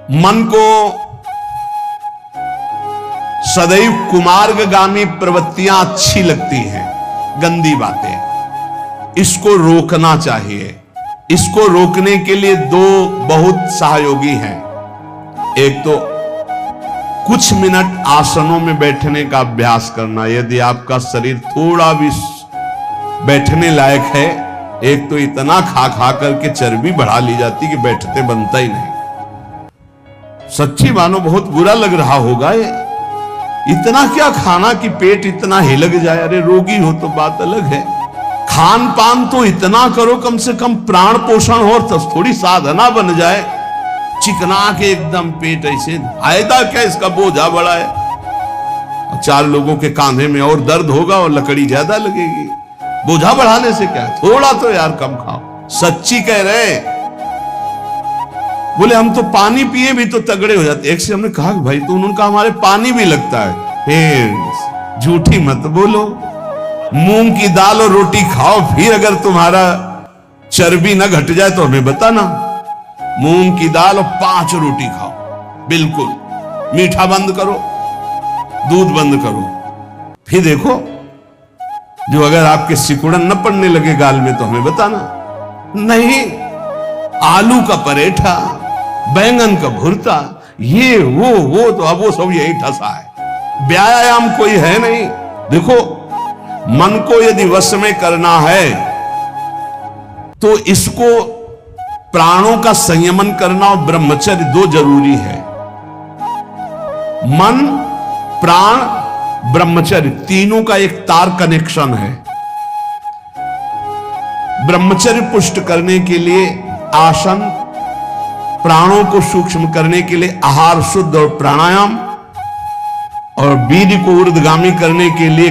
मन को सदैव कुमार्गगामी प्रवृत्तियां अच्छी लगती हैं, गंदी बातें, इसको रोकना चाहिए। इसको रोकने के लिए दो बहुत सहयोगी हैं। एक तो कुछ मिनट आसनों में बैठने का अभ्यास करना, यदि आपका शरीर थोड़ा भी बैठने लायक है। एक तो इतना खा खा करके चर्बी बढ़ा ली जाती कि बैठते बनता ही नहीं। सच्ची मानो बहुत बुरा लग रहा होगा ये, इतना क्या खाना कि पेट इतना हिलक जाए। अरे रोगी हो तो बात अलग है, खान पान तो इतना करो कम से कम प्राण पोषण हो, तो थोड़ी साधना बन जाए। चिकना के एकदम पेट ऐसे, फायदा क्या, इसका बोझा बड़ा है। 4 लोगों के कांधे में और दर्द होगा और लकड़ी ज्यादा लगेगी। बोझा बढ़ाने से क्या, थोड़ा तो यार कम खाओ। सच्ची कह रहे, बोले हम तो पानी पिए भी तो तगड़े हो जाते। एक से हमने कहा भाई, तो उन्होंने कहा हमारे पानी भी लगता है। झूठी मत बोलो, मूंग की दाल और रोटी खाओ, फिर अगर तुम्हारा चर्बी ना घट जाए तो हमें बताना। मूंग की दाल और 5 रोटी खाओ, बिल्कुल मीठा बंद करो, दूध बंद करो, फिर देखो जो अगर आपके सिकुड़न न पड़ने लगे गाल में तो हमें बताना। नहीं, आलू का परेठा, बैंगन का भुर्ता, ये वो तो अब वो सब यही ठसा है। व्यायाम कोई है नहीं। देखो, मन को यदि वश में करना है तो इसको प्राणों का संयमन करना और ब्रह्मचर्य 2 जरूरी है। मन, प्राण, ब्रह्मचर्य तीनों का एक तार कनेक्शन है। ब्रह्मचर्य पुष्ट करने के लिए आसन, प्राणों को सूक्ष्म करने के लिए आहार शुद्ध और प्राणायाम, और वीर्य को ऊर्ध्वगामी करने के लिए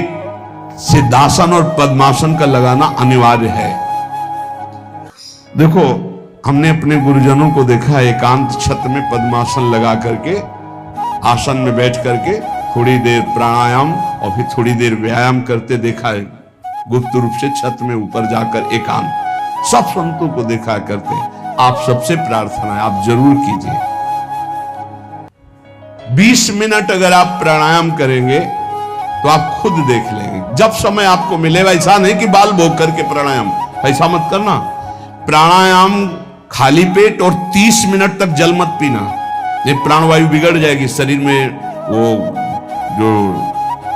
सिद्धासन और पद्मासन का लगाना अनिवार्य है। देखो, हमने अपने गुरुजनों को देखा एकांत छत में पद्मासन लगा करके, आसन में बैठ करके थोड़ी देर प्राणायाम और फिर थोड़ी देर व्यायाम करते देखा है। गुप्त रूप से छत में ऊपर जाकर एकांत सब संतों को देखा करते। आप सबसे प्रार्थना है, आप जरूर कीजिए। 20 मिनट अगर आप प्राणायाम करेंगे तो आप खुद देख लेंगे। जब समय आपको मिलेगा, ऐसा नहीं कि बाल भोग करके प्राणायाम, ऐसा मत करना। प्राणायाम खाली पेट और 30 मिनट तक जल मत पीना, ये प्राणवायु बिगड़ जाएगी शरीर में। वो जो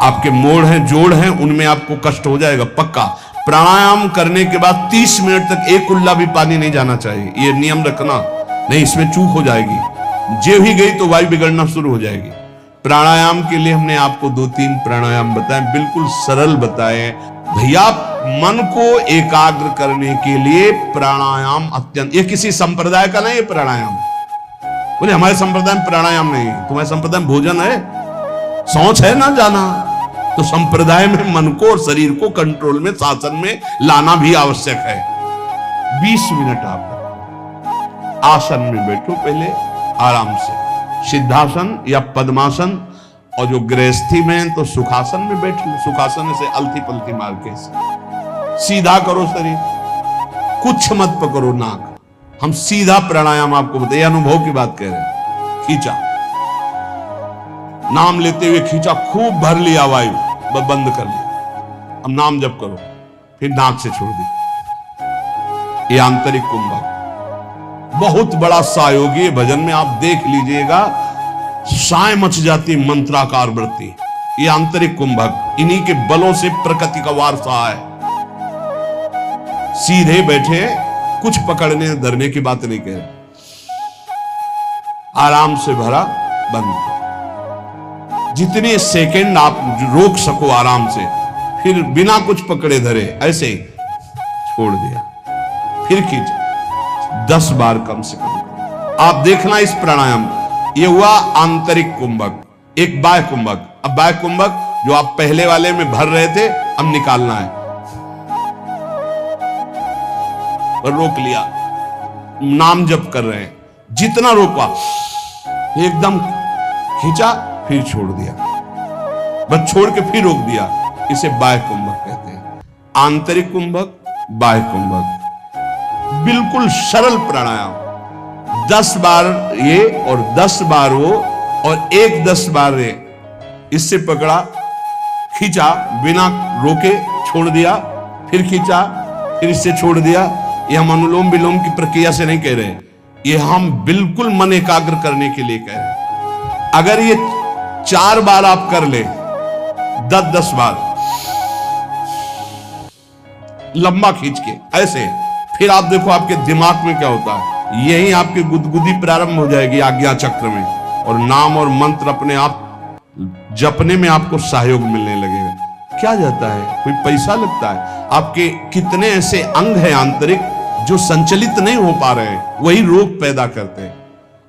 आपके मोड़ हैं, जोड़ हैं, उनमें आपको कष्ट हो जाएगा पक्का। प्राणायाम करने के बाद 30 मिनट तक एक कुल्ला भी पानी नहीं जाना चाहिए, ये नियम रखना, नहीं इसमें चूक हो जाएगी। जे ही गई तो वायु बिगड़ना शुरू हो जाएगी। प्राणायाम के लिए हमने आपको 2-3 प्राणायाम बताए, बिल्कुल सरल बताए। भैया, मन को एकाग्र करने के लिए प्राणायाम अत्यंत, ये किसी संप्रदाय का नहीं है प्राणायाम। बोले हमारे संप्रदाय में प्राणायाम नहीं है, तुम्हारे संप्रदाय में भोजन है, सोच है ना जाना। तो संप्रदाय में मन को और शरीर को कंट्रोल में, शासन में लाना भी आवश्यक है। 20 मिनट आप आसन में बैठो, पहले आराम से सिद्धासन या पद्मासन, और जो गृहस्थी में है तो सुखासन में बैठ लो। सुखासन से अलती पलती मार के सीधा करो शरीर, कुछ मत पकड़ो नाक। हम सीधा प्राणायाम आपको बताइए, अनुभव की बात कह रहे हैं। खींचा, नाम लेते हुए खींचा, खूब भर लिया वायु, बंद कर लिया। अब नाम जप करो, फिर नाक से छोड़ दी। ये आंतरिक कुंभक बहुत बड़ा सहयोगी भजन में आप देख लीजिएगा, साय मच जाती मंत्राकार वृत्ति। ये आंतरिक कुंभक, इन्हीं के बलों से प्रकृति का वारसा है। सीधे बैठे, कुछ पकड़ने धरने की बात नहीं कह रहे, आराम से भरा, बंद। जितने सेकंड आप रोक सको आराम से, फिर बिना कुछ पकड़े धरे ऐसे ही छोड़ दिया, फिर खींचा। 10 बार कम से कम आप देखना इस प्राणायाम। ये हुआ आंतरिक कुंभक। एक बाह्य कुंभक। अब बाह्य कुंभक जो आप पहले वाले में भर रहे थे, अब निकालना है। और रोक लिया, नाम जप कर रहे हैं, जितना रोका एकदम खींचा, फिर छोड़ दिया, बस छोड़ के फिर रोक दिया। इसे बाह्य कुंभक कहते हैं। आंतरिक कुंभक, बाह्य कुंभक, बिल्कुल सरल प्राणायाम। 10 बार ये और 10 बार वो और एक 10 बार ये, इससे पकड़ा, खींचा, बिना रोके छोड़ दिया, फिर खींचा, फिर इससे छोड़ दिया। ये हम अनुलोम विलोम की प्रक्रिया से नहीं कह रहे, ये हम बिल्कुल मन एकाग्र करने के लिए कह रहे हैं। अगर ये 4 बार आप कर ले, 10-10 बार लंबा खींच के ऐसे, फिर आप देखो आपके दिमाग में क्या होता है। यही आपकी गुदगुदी प्रारंभ हो जाएगी आज्ञा चक्र में, और नाम और मंत्र अपने आप जपने में आपको सहयोग मिलने लगेगा। क्या जाता है, कोई पैसा लगता है? आपके कितने ऐसे अंग हैं आंतरिक जो संचलित नहीं हो पा रहे हैं, वही रोग पैदा करते हैं।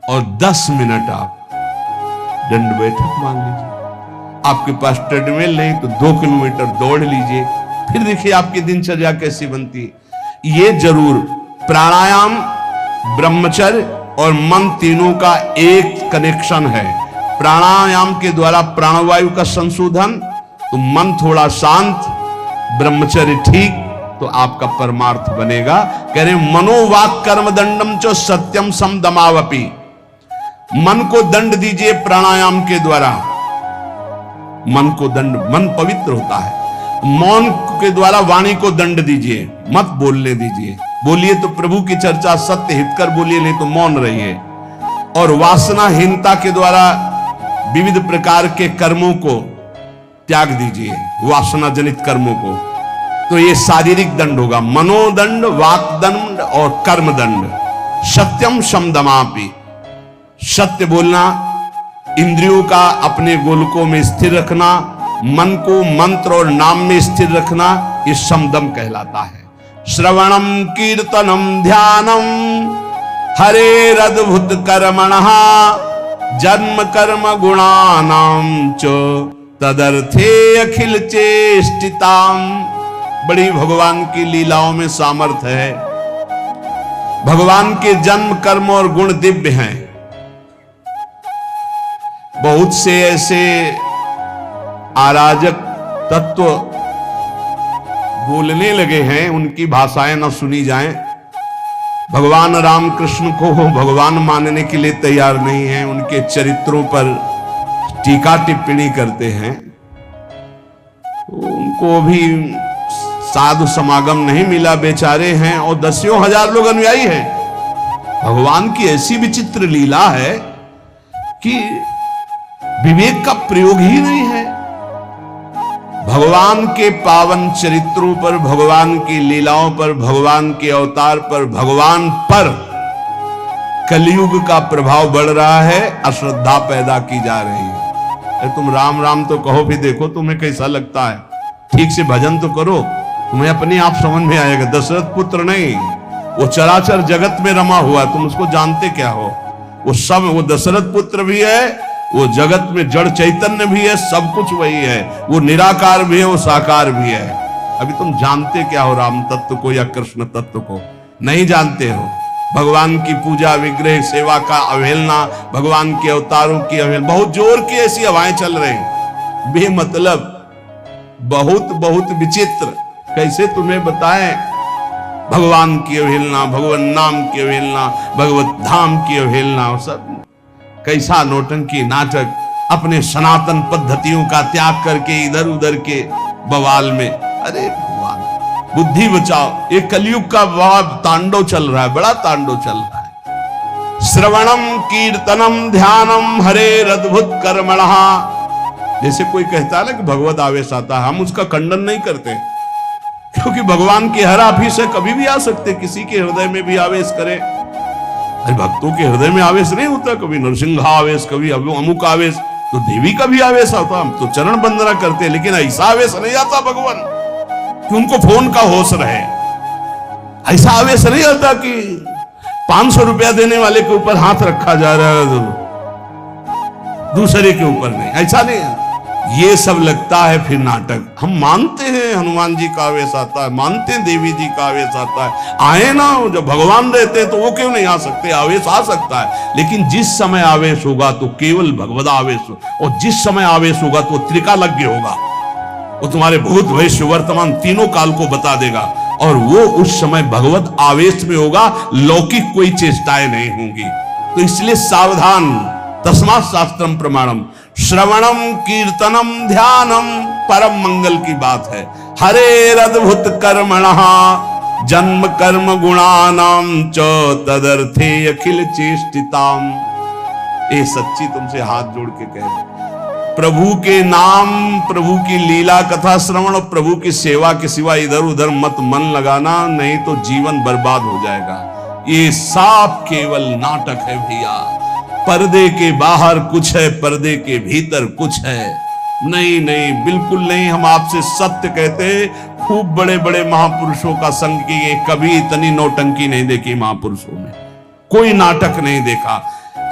और 10 मिनट आप दंड बैठक मान लीजिए। आपके पास ट्रेडमिल नहीं तो 2 किलोमीटर दौड़ लीजिए, फिर देखिए आपकी दिनचर्या कैसी बनती है। ये जरूर प्राणायाम, ब्रह्मचर्य और मन तीनों का एक कनेक्शन है। प्राणायाम के द्वारा प्राणवायु का संशोधन, तो मन थोड़ा शांत, ब्रह्मचर्य ठीक, तो आपका परमार्थ बनेगा। कह रहे मनोवाक कर्म दंडम च सत्यम सम दमावपी। मन को दंड दीजिए प्राणायाम के द्वारा, मन को दंड, मन पवित्र होता है। मौन के द्वारा वाणी को दंड दीजिए, मत बोलने दीजिए। बोलिए तो प्रभु की चर्चा सत्य हितकर बोलिए, नहीं तो मौन रहिए। और वासनाहीनता के द्वारा विविध प्रकार के कर्मों को त्याग दीजिए, वासना जनित कर्मों को। तो ये शारीरिक दंड होगा, मनोदंड, वाकदंड और कर्म दंड। सत्यम शमदमापि, सत्य बोलना, इंद्रियों का अपने गोलकों में स्थिर रखना, मन को मंत्र और नाम में स्थिर रखना, ये समदम कहलाता है। श्रवणम कीर्तनम ध्यानम हरेरद्भुत कर्मणः जन्म कर्म गुणानाम च तदर्थे अखिल चेष्टिताम। बड़ी भगवान की लीलाओं में सामर्थ्य है। भगवान के जन्म कर्म और गुण दिव्य हैं। बहुत से ऐसे अराजक तत्व बोलने लगे हैं, उनकी भाषाएं न सुनी जाएं। भगवान रामकृष्ण को भगवान मानने के लिए तैयार नहीं है, उनके चरित्रों पर टीका टिप्पणी करते हैं। तो उनको भी साधु समागम नहीं मिला, बेचारे हैं, और 10,000 लोग अनुयायी हैं। भगवान की ऐसी विचित्र लीला है कि विवेक का प्रयोग ही नहीं है। भगवान के पावन चरित्रों पर, भगवान की लीलाओं पर, भगवान के अवतार पर, भगवान पर कलयुग का प्रभाव बढ़ रहा है, अश्रद्धा पैदा की जा रही है। अरे तुम राम राम तो कहो, भी देखो तुम्हें कैसा लगता है, ठीक से भजन तो करो, तुम्हें अपने आप समझ में आएगा। दशरथ पुत्र नहीं, वो चराचर जगत में रमा हुआ, तुम उसको जानते क्या हो? वो सब, वो दशरथ पुत्र भी है, वो जगत में जड़ चैतन्य भी है, सब कुछ वही है। वो निराकार भी है, वो साकार भी है। अभी तुम जानते क्या हो राम तत्व को या कृष्ण तत्व को? नहीं जानते हो। भगवान की पूजा, विग्रह सेवा का अवहेलना, भगवान के अवतारों की अवहेलना, बहुत जोर की ऐसी हवाएं चल रही बेमतलब, बहुत बहुत विचित्र। कैसे तुम्हें बताएं? भगवान की अवहेलना, भगवान नाम की अवहेलना, भगवत धाम की अवहेलना, और सब कैसा नौटंकी नाटक, अपने सनातन पद्धतियों का त्याग करके इधर उधर के बवाल में। अरे भगवान बुद्धि बचाओ, ये कलयुग का बड़ा तांडव चल रहा है, बड़ा तांडव चल रहा है। श्रवणम कीर्तनम ध्यानम हरेरद्भुत कर्मणः। जैसे कोई कहता है ना कि भगवत आवेश आता है, हम उसका खंडन नहीं करते, क्योंकि भगवान के हर आवेश कभी भी आ सकते, किसी के हृदय में भी आवेश करे। अरे भक्तों के हृदय में आवेश नहीं होता, कभी नरसिंह आवेश, कभी अमुक आवेश, तो देवी का भी आवेश आता। हम तो चरण वंदना करते हैं, लेकिन ऐसा आवेश नहीं आता भगवान कि उनको फोन का होश रहे। ऐसा आवेश नहीं आता कि 500 रुपया देने वाले के ऊपर हाथ रखा जा रहा है, दूसरे के ऊपर नहीं, ऐसा नहीं है। ये सब लगता है फिर नाटक। हम मानते हैं हनुमान जी का आवेश आता है, मानते हैं देवी जी का आवेश आता है, आए ना, जब भगवान रहते हैं तो वो क्यों नहीं आ सकते? आवेश आ सकता है, लेकिन जिस समय आवेश होगा तो केवल भगवत आवेश हो, और जिस समय आवेश होगा तो त्रिकालज्ञ होगा, वो तुम्हारे भूत भविष्य वर्तमान तीनों काल को बता देगा, और वो उस समय भगवत आवेश में होगा, लौकिक कोई चेष्टाएं नहीं होंगी। तो इसलिए सावधान, तस्मात् शास्त्रम प्रमाणम, श्रवणम कीर्तनम ध्यानम परम मंगल की बात है। हरेर अद्भुत कर्मणः जन्म कर्म गुणानाम च तदर्थे अखिल चेष्टिताम। ये सच्ची तुमसे हाथ जोड़ के कह रहे, प्रभु के नाम, प्रभु की लीला कथा श्रवण और प्रभु की सेवा के सिवा इधर उधर मत मन लगाना, नहीं तो जीवन बर्बाद हो जाएगा। ये साफ केवल नाटक है भैया। पर्दे के बाहर कुछ है, पर्दे के भीतर कुछ है। नहीं नहीं, बिल्कुल नहीं। हम आपसे सत्य कहते हैं, खूब बड़े बड़े महापुरुषों का संग किए, कभी इतनी नौटंकी नहीं देखी महापुरुषों में, कोई नाटक नहीं देखा।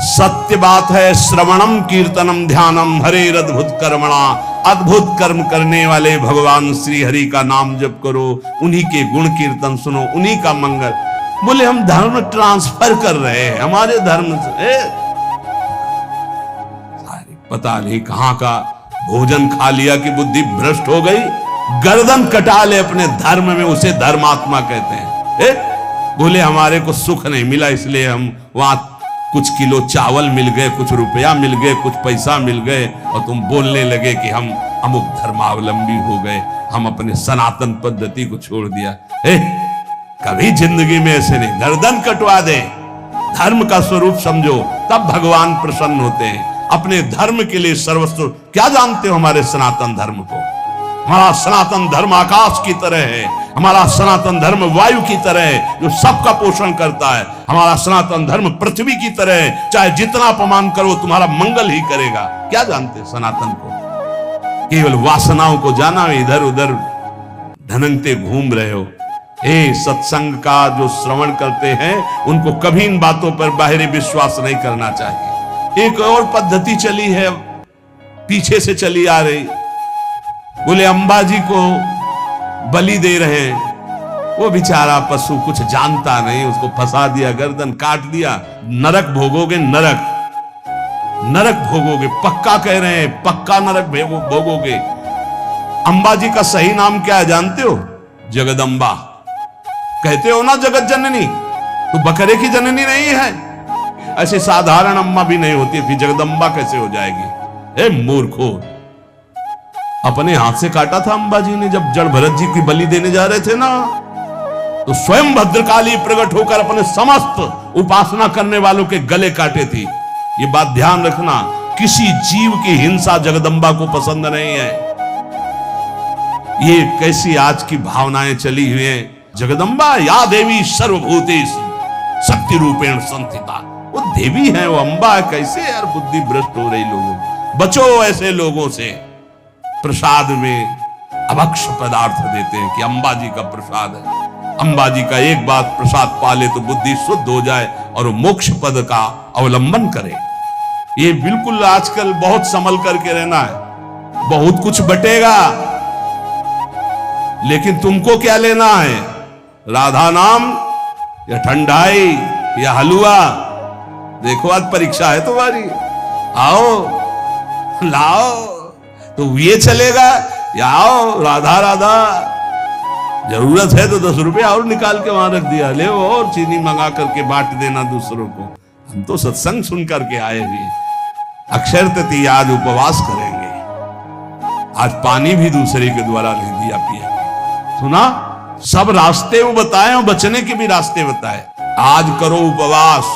सत्य बात है। श्रवणम कीर्तनम ध्यानम हरेर अद्भुत कर्मणा, अद्भुत कर्म करने वाले भगवान श्री हरि का नाम जप करो, उन्हीं के गुण कीर्तन सुनो, उन्हीं का मंगल। बोले हम धर्म ट्रांसफर कर रहे हैं, हमारे धर्म से पता नहीं कहां का भोजन खा लिया कि बुद्धि भ्रष्ट हो गई, गर्दन कटा ले अपने धर्म में, उसे धर्मात्मा कहते हैं। बोले हमारे को सुख नहीं मिला, इसलिए हम वहां कुछ किलो चावल मिल गए, कुछ रुपया मिल गए, कुछ पैसा मिल गए, और तुम बोलने लगे कि हम अमुक धर्मावलंबी हो गए, हम अपने सनातन पद्धति को छोड़ दिया। कभी जिंदगी में ऐसे नहीं, गर्दन कटवा दे, धर्म का स्वरूप समझो, तब भगवान प्रसन्न होते हैं। अपने धर्म के लिए सर्वस्व, क्या जानते हो हमारे सनातन धर्म को? हमारा सनातन धर्म आकाश की तरह है, हमारा सनातन धर्म वायु की तरह है जो सबका पोषण करता है, हमारा सनातन धर्म पृथ्वी की तरह है, चाहे जितना अपमान करो तुम्हारा मंगल ही करेगा। क्या जानते सनातन को? केवल वासनाओं को जाना, इधर उधर धनंगते घूम रहे हो। सत्संग का जो श्रवण करते हैं उनको कभी इन बातों पर बाहरी विश्वास नहीं करना चाहिए। एक और पद्धति चली है, पीछे से चली आ रही। बोले अंबाजी को बलि दे रहे हैं, वो बेचारा पशु कुछ जानता नहीं, उसको फंसा दिया, गर्दन काट दिया, नरक भोगोगे, नरक नरक भोगोगे, पक्का कह रहे हैं, पक्का नरक भोगोगे। अंबाजी का सही नाम क्या है जानते हो? जगदम्बा कहते हो ना, जगत जननी। तो बकरे की जननी नहीं है, ऐसे साधारण अम्मा भी नहीं होती, फिर जगदम्बा कैसे हो जाएगी? ए मूर्खो, अपने हाथ से काटा था अंबाजी ने जब जड़ भरत जी की बलि देने जा रहे थे ना, तो स्वयं भद्रकाली प्रकट होकर अपने समस्त उपासना करने वालों के गले काटे थी। ये बात ध्यान रखना, किसी जीव की हिंसा जगदम्बा को पसंद नहीं है। ये कैसी आज की भावनाएं चली हुई हैं। जगदम्बा या देवी सर्वभूतेषु शक्ति रूपेण संस्थिता, वो देवी है, वो अंबा है। कैसे यार बुद्धि भ्रष्ट हो रही लोगों। बचो ऐसे लोगों से। प्रसाद में अभक्ष पदार्थ देते हैं कि अंबाजी का प्रसाद है, अंबाजी का एक बात प्रसाद पाले तो बुद्धि शुद्ध हो जाए और मोक्ष पद का अवलंबन करे। ये बिल्कुल आजकल बहुत संभल करके रहना है। बहुत कुछ बटेगा, लेकिन तुमको क्या लेना है? राधा नाम या ठंडाई या हलवा? देखो आज परीक्षा है तुम्हारी, आओ लाओ, तो ये चलेगा या आओ राधा राधा। जरूरत है तो 10 रुपया और निकाल के वहां रख दिया, ले और चीनी मंगा करके बांट देना दूसरों को। हम तो सत्संग सुन करके आए हुए। अक्षर तृतीया आज उपवास करेंगे, आज पानी भी दूसरे के द्वारा नहीं दिया पिएंगे। सुना, सब रास्ते वो बताए और बचने के भी रास्ते बताए। आज करो उपवास,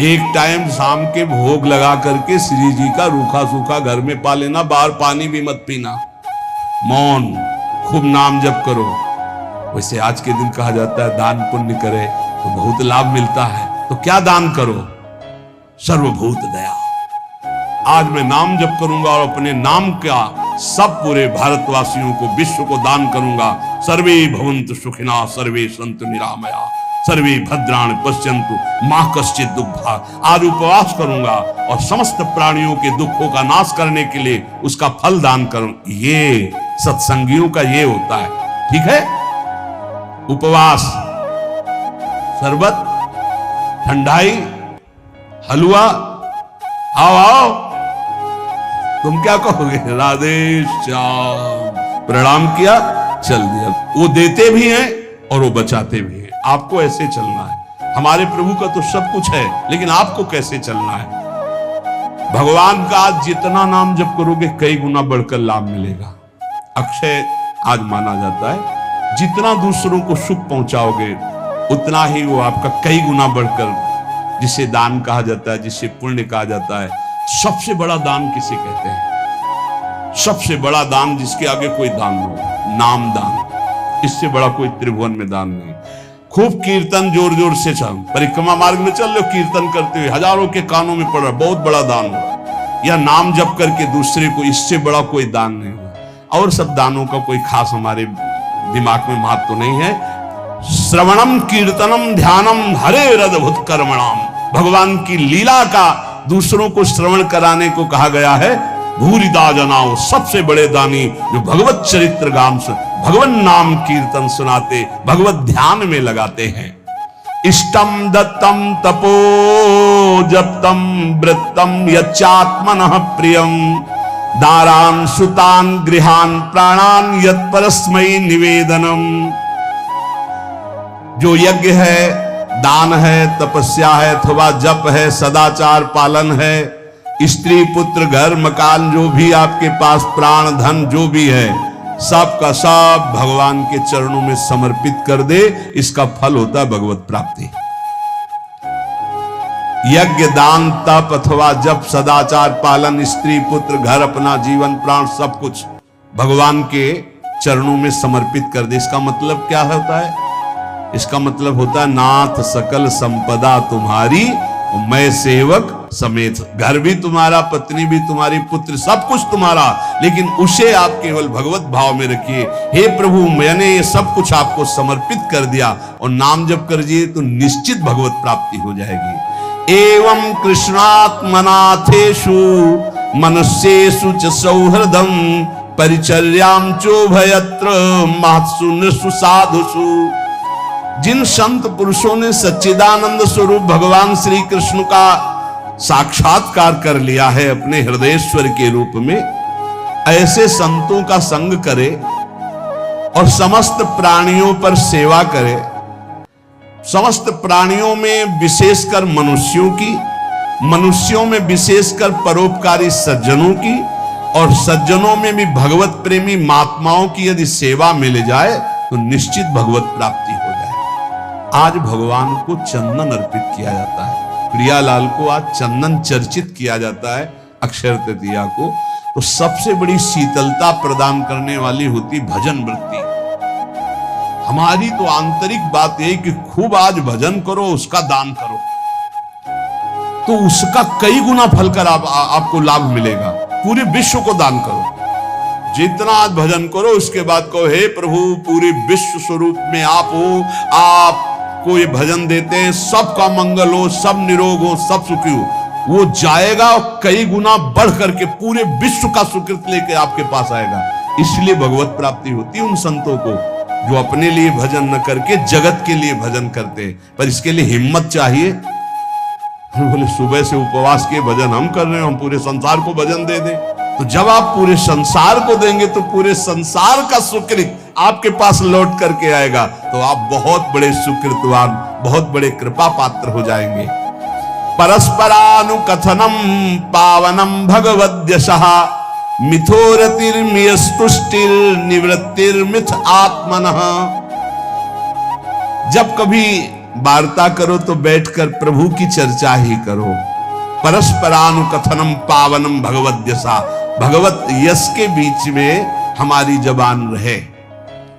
एक टाइम शाम के भोग लगा करके श्री जी का रूखा सूखा घर में पा लेना, बाहर पानी भी मत पीना, मौन, खूब नाम जप करो। वैसे आज के दिन कहा जाता है दान पुण्य करे तो बहुत लाभ मिलता है, तो क्या दान करो? सर्वभूत दया। आज मैं नाम जप करूंगा और अपने नाम का सब पूरे भारतवासियों को, विश्व को दान करूंगा। सर्वे भवन्तु सुखिनः, सर्वे सन्तु निरामया, सर्वे भद्राणि पश्यन्तु मा कश्चित् दुःखभाग्। आज उपवास करूंगा और समस्त प्राणियों के दुखों का नाश करने के लिए उसका फल दान करूं। ये सत्संगियों का ये होता है, ठीक है? उपवास, शरबत, ठंडाई, हलवा, आओ आओ। तुम क्या कहोगे? राधे श्याम, प्रणाम किया, चल दिया। वो देते भी हैं और वो बचाते भी हैं। आपको ऐसे चलना है। हमारे प्रभु का तो सब कुछ है, लेकिन आपको कैसे चलना है। भगवान का आज जितना नाम जप करोगे कई गुना बढ़कर लाभ मिलेगा। अक्षय आज माना जाता है, जितना दूसरों को सुख पहुंचाओगे उतना ही वो आपका कई गुना बढ़कर, जिसे दान कहा जाता है, जिसे पुण्य कहा जाता है। सबसे बड़ा दान किसे कहते हैं? सबसे बड़ा दान जिसके आगे कोई दान हो, नाम दान। इससे बड़ा कोई त्रिभुवन में दान नहीं। खूब कीर्तन जोर जोर से चल, परिक्रमा मार्ग में चल लो, कीर्तन करते हुए हजारों के कानों में पड़ रहा, बहुत बड़ा दान हुआ। या नाम जप करके दूसरे को, इससे बड़ा कोई दान नहीं हुआ। और सब दानों का कोई खास हमारे दिमाग में महत्व तो नहीं है। श्रवणम कीर्तनम ध्यानम हरे रदभुत कर्मणाम, भगवान की लीला का दूसरों को श्रवण कराने को कहा गया है। भूरिदा जनाओ, सबसे बड़े दानी जो भगवत चरित्र गान से भगवान नाम कीर्तन सुनाते, भगवत ध्यान में लगाते हैं। इष्टम दत्तम तपो जप्तम वृत्तम यच्चात्मनः प्रियम, दारान सुतान गृहान प्राणान यत् परस्मै निवेदनम। जो यज्ञ है, दान है, तपस्या है, अथवा जप है, सदाचार पालन है, स्त्री पुत्र घर मकान जो भी आपके पास, प्राण धन जो भी है, सब का सब भगवान के चरणों में समर्पित कर दे, इसका फल होता है भगवत प्राप्ति। यज्ञ दान तप अथवा जप सदाचार पालन, स्त्री पुत्र घर, अपना जीवन प्राण सब कुछ भगवान के चरणों में समर्पित कर दे। इसका मतलब क्या होता है? इसका मतलब होता है नाथ सकल संपदा तुम्हारी, मैं सेवक समेत। घर भी तुम्हारा, पत्नी भी तुम्हारी, पुत्र सब कुछ तुम्हारा, लेकिन उसे आप केवल भगवत भाव में रखिए। हे प्रभु, मैंने ये सब कुछ आपको समर्पित कर दिया, और नाम जप कर दिए तो निश्चित भगवत प्राप्ति हो जाएगी। एवं कृष्णात्मनाथेषु मनुष्येषु च सौहृदम, परिचर्याम चोभयत्र महत्सु नृषु साधुषु। जिन संत पुरुषों ने सच्चिदानंद स्वरूप भगवान श्री कृष्ण का साक्षात्कार कर लिया है अपने हृदयेश्वर के रूप में, ऐसे संतों का संग करे और समस्त प्राणियों पर सेवा करे। समस्त प्राणियों में विशेषकर मनुष्यों की, मनुष्यों में विशेषकर परोपकारी सज्जनों की, और सज्जनों में भी भगवत प्रेमी महात्माओं की यदि सेवा मिल जाए तो निश्चित भगवत प्राप्ति हो जाए। आज भगवान को चंदन अर्पित किया जाता है, प्रियालाल को आज चंदन चर्चित किया जाता है अक्षय तृतीया को। तो सबसे बड़ी शीतलता प्रदान करने वाली होती भजन वृत्ति। हमारी तो आंतरिक बात यही कि खूब आज भजन करो, उसका दान करो, तो उसका कई गुना फल कर आपको लाभ मिलेगा। पूरे विश्व को दान करो, जितना आज भजन करो उसके बाद कहो हे प्रभु, पूरे विश्व स्वरूप में आप हो, आप को ये भजन देते हैं, सबका मंगल हो, सब निरोग हो, सब सुखी हो। वो जाएगा और कई गुना बढ़ करके पूरे विश्व का सुकृत लेके आपके पास आएगा। इसलिए भगवत प्राप्ति होती है उन संतों को जो अपने लिए भजन न करके जगत के लिए भजन करते हैं। पर इसके लिए हिम्मत चाहिए। बोले सुबह से उपवास के भजन हम कर रहे हैं, हम पूरे संसार को भजन दे दें। तो जब आप पूरे संसार को देंगे तो पूरे संसार का सुकृत आपके पास लौट करके आएगा, तो आप बहुत बड़े सुकृतवान, बहुत बड़े कृपा पात्र हो जाएंगे। परस्परानुकथनम पावनम भगवद्यशः, मिथोरतिर्मियस्तुष्टिर निवृत्तिर्मिथ आत्मनः। जब कभी वार्ता करो तो बैठकर प्रभु की चर्चा ही करो। परस्परानुकथनम पावनम भगवद्यशः, भगवत यश के बीच में हमारी जबान रहे।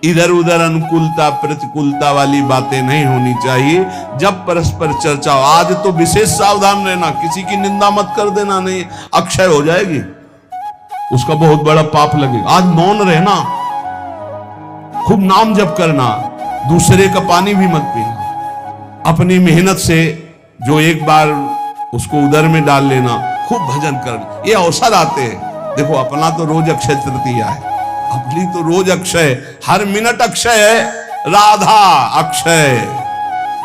इधर उधर अनुकूलता प्रतिकूलता वाली बातें नहीं होनी चाहिए। जब परस्पर चर्चा हो, आज तो विशेष सावधान रहना, किसी की निंदा मत कर देना, नहीं अक्षय हो जाएगी, उसका बहुत बड़ा पाप लगेगा। आज मौन रहना, खूब नाम जप करना, दूसरे का पानी भी मत पीना, अपनी मेहनत से जो एक बार उसको उदर में डाल लेना, खूब भजन करना। ये अवसर आते हैं। देखो अपना तो रोज अक्षय तृतीया है, अपनी तो रोज अक्षय, हर मिनट अक्षय है। राधा अक्षय,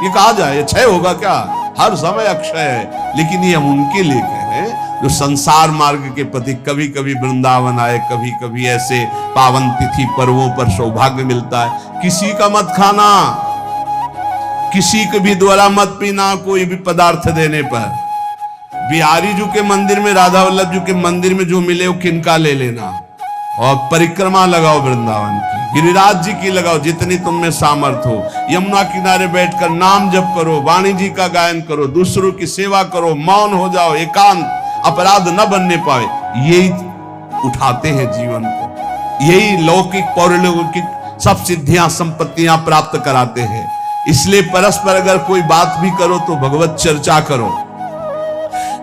ये कहा जाए ये क्षय होगा क्या? हर समय अक्षय है। लेकिन ये हम उनके लिए कह रहे हैं जो संसार मार्ग के प्रति कभी कभी वृंदावन आए, कभी कभी ऐसे पावन तिथि पर्वों पर सौभाग्य मिलता है। किसी का मत खाना, किसी के भी द्वारा मत पीना कोई भी पदार्थ देने पर। बिहारी जी के मंदिर में, राधा वल्लभ जी के मंदिर में जो मिले वो किनका ले लेना। और परिक्रमा लगाओ वृंदावन की, गिरिराज जी की लगाओ, जितनी तुम में सामर्थ हो। यमुना किनारे बैठकर नाम जप करो, वाणी जी का गायन करो, दूसरों की सेवा करो, मौन हो जाओ, एकांत, अपराध न बनने पाए। यही उठाते हैं जीवन को, यही लौकिक पौरलौकिक सब सिद्धियां संपत्तियां प्राप्त कराते हैं। इसलिए परस्पर अगर कोई बात भी करो तो भगवत चर्चा करो।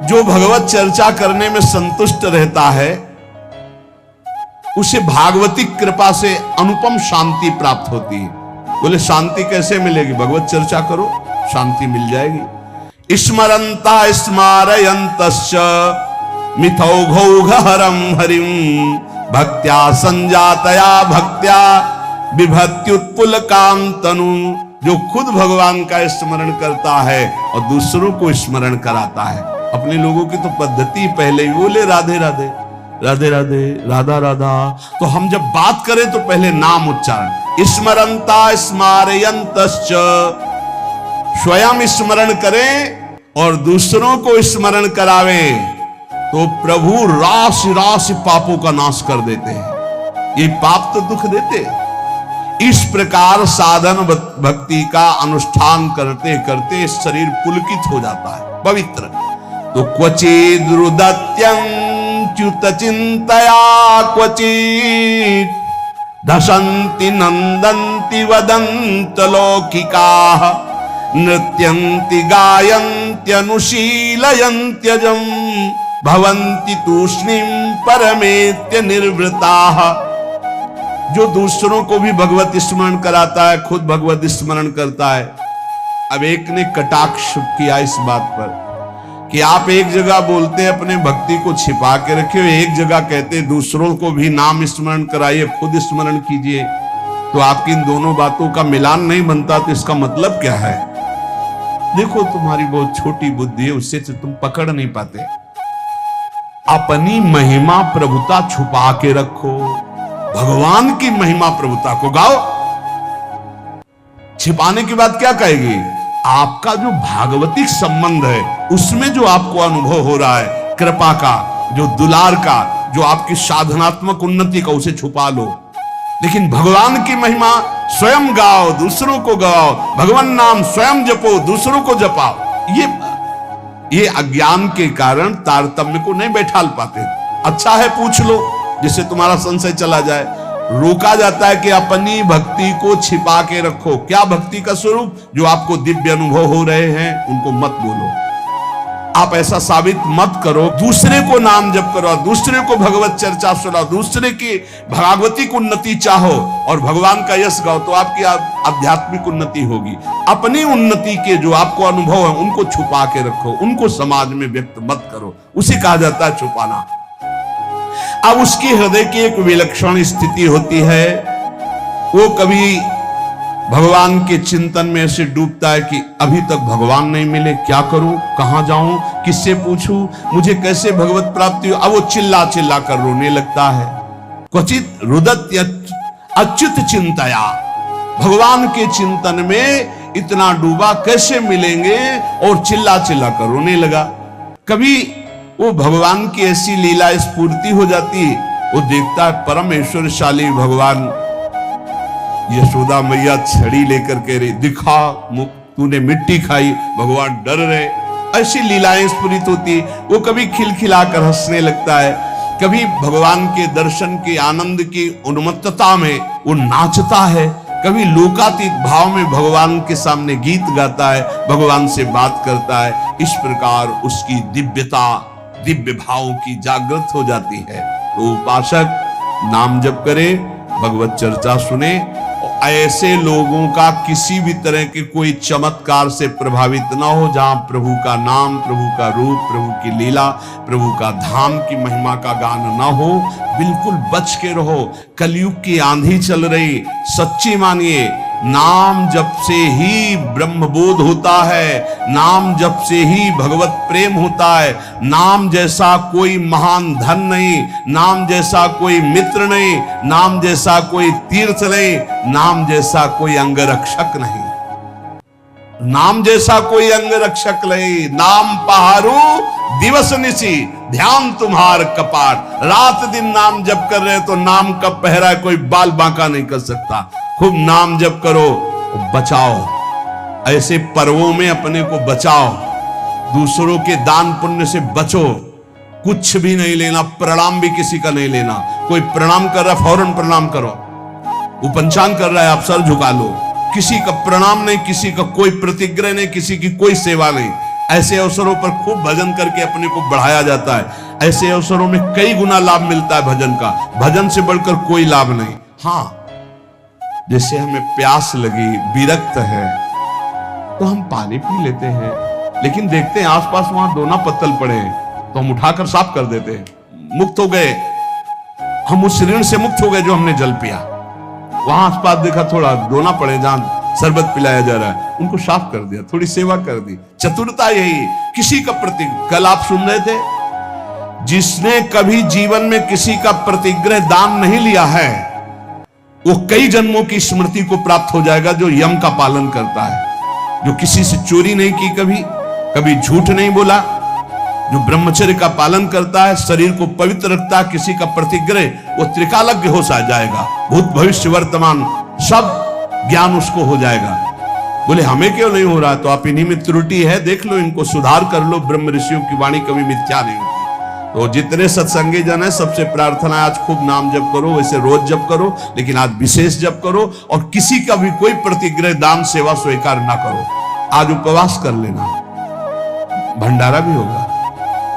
जो भगवत चर्चा करने में संतुष्ट रहता है उसे भागवती कृपा से अनुपम शांति प्राप्त होती है। बोले शांति कैसे मिलेगी? भगवत चर्चा करो, शांति मिल जाएगी। स्मरंता स्मारयंतश्च मिथौघौघहरं हरिं भक्त्या संजातया भक्त्या बिभत्युत्पुलकांतनु। जो खुद भगवान का स्मरण करता है और दूसरों को स्मरण कराता है। अपने लोगों की तो पद्धति पहले ही बोले राधे राधे, राधे राधे, राधा राधा। तो हम जब बात करें तो पहले नाम उच्चारण। स्मरंता स्मारयंतश्च, स्वयं स्मरण करें और दूसरों को स्मरण करावे तो प्रभु राशि राशि पापों का नाश कर देते हैं। ये पाप तो दुख देते। इस प्रकार साधन भक्ति का अनुष्ठान करते करते शरीर पुलकित हो जाता है, पवित्र। तो क्वचिद रुदत्यंच्युत चिंतया क्वचित धसंति नंदंति वदंत लौकिकाः नृत्यंति गायन्ति अनुशीलयन्त्यजं भवन्ति तूष्णीं परमेत्य निर्वृताः। जो दूसरों को भी भगवत स्मरण कराता है, खुद भगवत स्मरण करता है। अब एक ने कटाक्ष किया इस बात पर कि आप एक जगह बोलते हैं अपने भक्ति को छिपा के रखे हो, एक जगह कहते दूसरों को भी नाम स्मरण कराइए, खुद स्मरण कीजिए। तो आपकी इन दोनों बातों का मिलान नहीं बनता, तो इसका मतलब क्या है? देखो तुम्हारी बहुत छोटी बुद्धि है, उससे तुम पकड़ नहीं पाते। अपनी महिमा प्रभुता छुपा के रखो, भगवान की महिमा प्रभुता को गाओ। छिपाने के बाद क्या कहेगी? आपका जो भागवतिक संबंध है उसमें जो आपको अनुभव हो रहा है, कृपा का, जो दुलार का, जो आपकी साधनात्मक उन्नति का, उसे छुपा लो। लेकिन भगवान की महिमा स्वयं गाओ, दूसरों को गाओ। भगवान नाम स्वयं जपो, दूसरों को जपाओ। ये अज्ञान के कारण तारतम्य को नहीं बैठाल पाते। अच्छा है पूछ लो जिससे तुम्हारा संशय चला जाए। रोका जाता है कि अपनी भक्ति को छिपा के रखो। क्या भक्ति का स्वरूप? जो आपको दिव्य अनुभव हो रहे हैं उनको मत बोलो। आप ऐसा साबित मत करो। दूसरे को नाम जप करो, दूसरे को भगवत चर्चा सुनाओ, दूसरे की भागवतिक उन्नति चाहो और भगवान का यश गाओ, तो आपकी आध्यात्मिक उन्नति होगी। अपनी उन्नति के जो आपको अनुभव है उनको छुपा के रखो, उनको समाज में व्यक्त मत करो। उसे कहा जाता है छुपाना। अब उसकी हृदय की एक विलक्षण स्थिति होती है। वो कभी भगवान के चिंतन में ऐसे डूबता है कि अभी तक भगवान नहीं मिले, क्या करूं, कहां जाऊं, किससे पूछूं, मुझे कैसे भगवत प्राप्ति हो। अब वो चिल्ला चिल्ला कर रोने लगता है। क्वचित रुदत्य अच्युत चिंतया, भगवान के चिंतन में इतना डूबा, कैसे मिलेंगे, और चिल्ला चिल्ला कर रोने लगा। कभी वो भगवान की ऐसी लीला स्फूर्ति हो जाती है, वो देखता है परम ऐश्वर्यशाली भगवान। यशोदा मैया छड़ी लेकर कह रही, दिखा मुख, तूने मिट्टी खाई। भगवान डर रहे। ऐसी लीलाएं स्फुरित होती। वो कभी खिलखिलाकर हंसने लगता है, कभी भगवान के दर्शन के आनंद की उन्मत्तता में वो नाचता है, कभी लोकातीत भाव में भगवान के सामने गीत गाता है, भगवान से बात करता है। इस प्रकार उसकी दिव्यता, दिव्य भावों की जागृत हो जाती है। तो उपासक नाम जप करे, भगवत चर्चा सुने, और ऐसे लोगों का किसी भी तरह के कोई चमत्कार से प्रभावित ना हो। जहां प्रभु का नाम, प्रभु का रूप, प्रभु की लीला, प्रभु का धाम की महिमा का गान ना हो, बिल्कुल बच के रहो। कलयुग की आंधी चल रही, सच्ची मानिए, नाम जप से ही ब्रह्मबोध होता है, नाम जप से ही भगवत प्रेम होता है। नाम जैसा कोई महान धन नहीं, नाम जैसा कोई मित्र नहीं, नाम जैसा कोई तीर्थ नहीं, नाम जैसा कोई अंगरक्षक नहीं। नाम जैसा कोई अंग रक्षक लई, नाम पहारू दिवस निसी, ध्यान तुम्हार कपाट। रात दिन नाम जप कर रहे तो नाम का पहरा कोई बाल बांका नहीं कर सकता। खूब नाम जप करो, बचाओ, ऐसे पर्वों में अपने को बचाओ, दूसरों के दान पुण्य से बचो। कुछ भी नहीं लेना, प्रणाम भी किसी का नहीं लेना। कोई प्रणाम कर रहा है फौरन प्रणाम करो, वो पंचांग कर रहा है आप सर झुका लो। किसी का प्रणाम नहीं, किसी का कोई प्रतिग्रह नहीं, किसी की कोई सेवा नहीं। ऐसे अवसरों पर खूब भजन करके अपने को बढ़ाया जाता है। ऐसे अवसरों में कई गुना लाभ मिलता है भजन का, भजन से बढ़कर कोई लाभ नहीं। हाँ, जैसे हमें प्यास लगी, विरक्त है, तो हम पानी पी लेते हैं, लेकिन देखते हैं आसपास वहां दोना पत्तल पड़े हैं तो हम उठाकर साफ कर देते हैं, मुक्त हो गए। हम उस ऋण से मुक्त हो गए जो हमने जल पिया। वहां आसपास देखा थोड़ा दोना पड़े जहां शरबत पिलाया जा रहा है, उनको साफ कर दिया, थोड़ी सेवा कर दी। चतुरता यही। किसी का प्रति, कल आप सुन रहे थे, जिसने कभी जीवन में किसी का प्रतिग्रह दान नहीं लिया है वो कई जन्मों की स्मृति को प्राप्त हो जाएगा, जो यम का पालन करता है, जो किसी से चोरी नहीं की, कभी झूठ नहीं बोला, जो ब्रह्मचर्य का पालन करता है, शरीर को पवित्र रखता है, किसी का प्रतिग्रह, वो त्रिकालज्ञ हो जाएगा। भूत भविष्य वर्तमान सब ज्ञान उसको हो जाएगा। बोले हमें क्यों नहीं हो रहा? तो आप इन्हीं में त्रुटि है, देख लो, इनको सुधार कर लो। ब्रह्म ऋषियों की वाणी कभी मिथ्या नहीं होती। तो जितने सत्संगी जन है, सबसे प्रार्थना है आज खूब नाम जप करो, वैसे रोज जप करो, लेकिन आज विशेष जप करो, और किसी का भी कोई प्रतिग्रह दान सेवा स्वीकार ना करो। आज उपवास कर लेना, भंडारा भी होगा,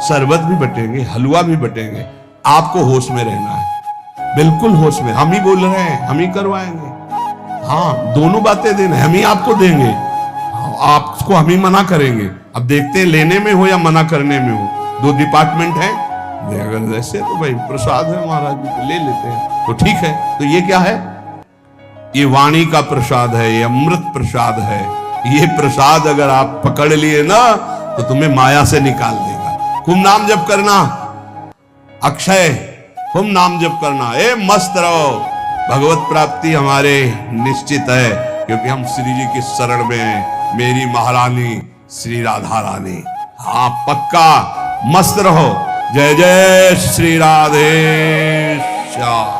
शरबत भी बटेंगे, हलवा भी बटेंगे। आपको होश में रहना है, बिल्कुल होश में। हम ही बोल रहे हैं, हम ही करवाएंगे। हाँ, दोनों बातें देना, हम ही आपको देंगे, आपको हम ही मना करेंगे। अब देखते हैं लेने में हो या मना करने में हो, दो डिपार्टमेंट है। अगर ऐसे तो भाई प्रसाद है महाराज जी को ले लेते हैं, तो ठीक है। तो ये क्या है? ये वाणी का प्रसाद है, ये अमृत प्रसाद है। ये प्रसाद अगर आप पकड़ लिए ना तो तुम्हें माया से निकाल देगा। खूब नाम जप करना, अक्षय, खूब नाम जप करना, मस्त रहो। भगवत प्राप्ति हमारे निश्चित है, क्योंकि हम श्री जी के शरण में हैं। मेरी महारानी श्री राधा रानी। हाँ, पक्का मस्त रहो। जय जय श्री राधे श्याम।